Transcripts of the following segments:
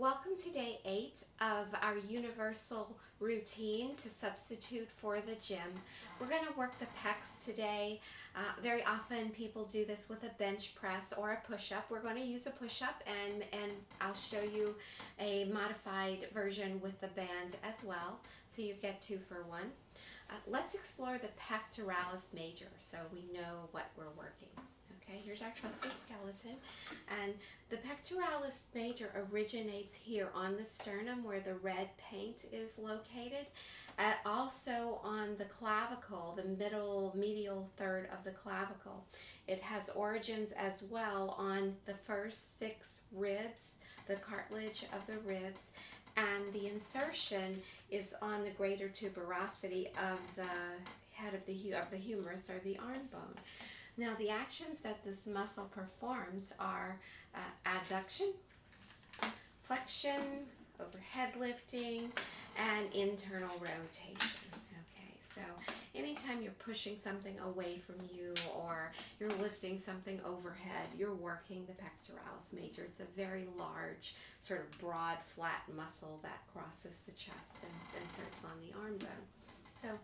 Welcome to day 8 of our universal routine to substitute for the gym. We're going to work the pecs today. Very often people do this with a bench press or a push-up. We're going to use a push-up and I'll show you a modified version with the band as well, so you get 2 for 1. Let's explore the pectoralis major so we know what we're working. Okay, here's our trusty skeleton, and the pectoralis major originates here on the sternum where the red paint is located, also on the clavicle, the medial third of the clavicle. It has origins as well on the first 6 ribs, the cartilage of the ribs, and the insertion is on the greater tuberosity of the head of the humerus or the arm bone. Now, the actions that this muscle performs are adduction, flexion, overhead lifting, and internal rotation. Okay, so anytime you're pushing something away from you or you're lifting something overhead, you're working the pectoralis major. It's a very large, sort of broad, flat muscle that crosses the chest and inserts on the arm bone. So,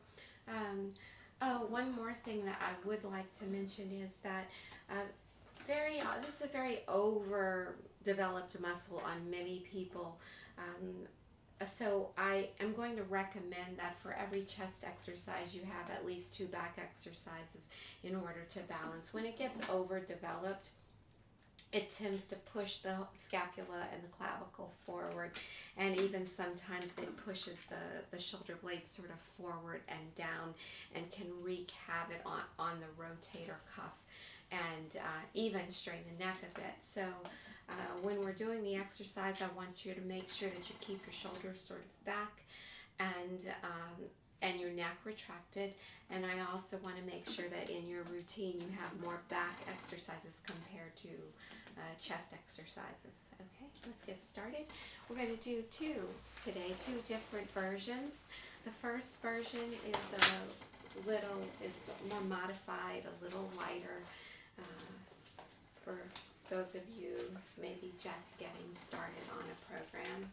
one more thing that I would like to mention is that this is a very overdeveloped muscle on many people. So I am going to recommend that for every chest exercise you have at least 2 back exercises in order to balance. When it gets overdeveloped, it tends to push the scapula and the clavicle forward, and even sometimes it pushes the shoulder blades sort of forward and down and can wreak havoc on the rotator cuff and even strain the neck a bit. So when we're doing the exercise, I want you to make sure that you keep your shoulders sort of back and your neck retracted. And I also want to make sure that in your routine you have more back exercises compared to chest exercises. Okay, let's get started. We're going to do 2 different versions. The first version is it's more modified, a little lighter for those of you maybe just getting started on a program.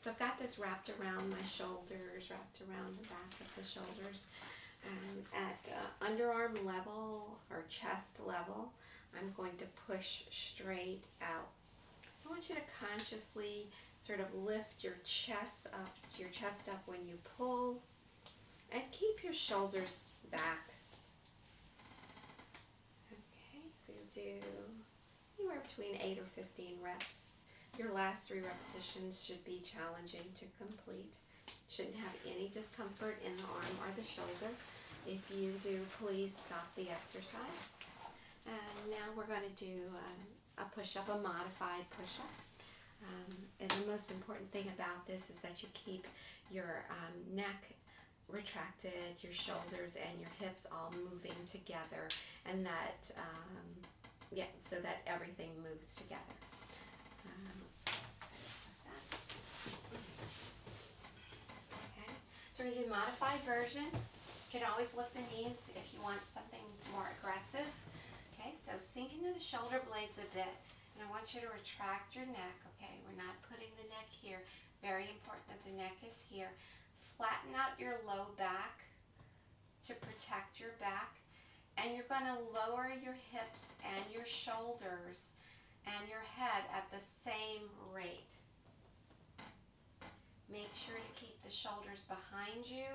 So I've got this wrapped around my shoulders, wrapped around the back of the shoulders, and at underarm level or chest level, I'm going to push straight out. I want you to consciously sort of lift your chest up when you pull, and keep your shoulders back. Okay, so you do anywhere between 8 or 15 reps. Your last 3 repetitions should be challenging to complete. Shouldn't have any discomfort in the arm or the shoulder. If you do, please stop the exercise. And now we're going to do a push-up, a modified push-up. And the most important thing about this is that you keep your neck retracted, your shoulders and your hips all moving together, and that, so that everything moves together. Let's start with that. Okay, so we're going to do a modified version. You can always lift the knees if you want something more aggressive. Okay, so sink into the shoulder blades a bit, and I want you to retract your neck. Okay, we're not putting the neck here. Very important that the neck is here. Flatten out your low back to protect your back, and you're going to lower your hips and your shoulders and your head at the same rate. Make sure to keep the shoulders behind you.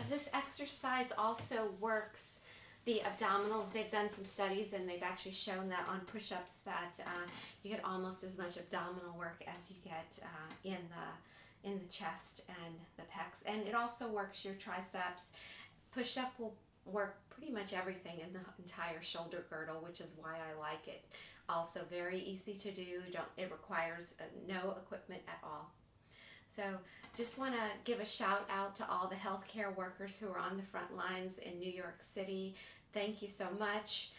This exercise also works the abdominals. They've done some studies and they've actually shown that on push-ups that you get almost as much abdominal work as you get in the chest and the pecs. And it also works your triceps. Push-up will work pretty much everything in the entire shoulder girdle, which is why I like it. Also very easy to do. It requires no equipment at all. So just want to give a shout out to all the healthcare workers who are on the front lines in New York City. Thank you so much.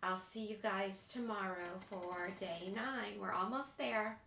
I'll see you guys tomorrow for day 9. We're almost there.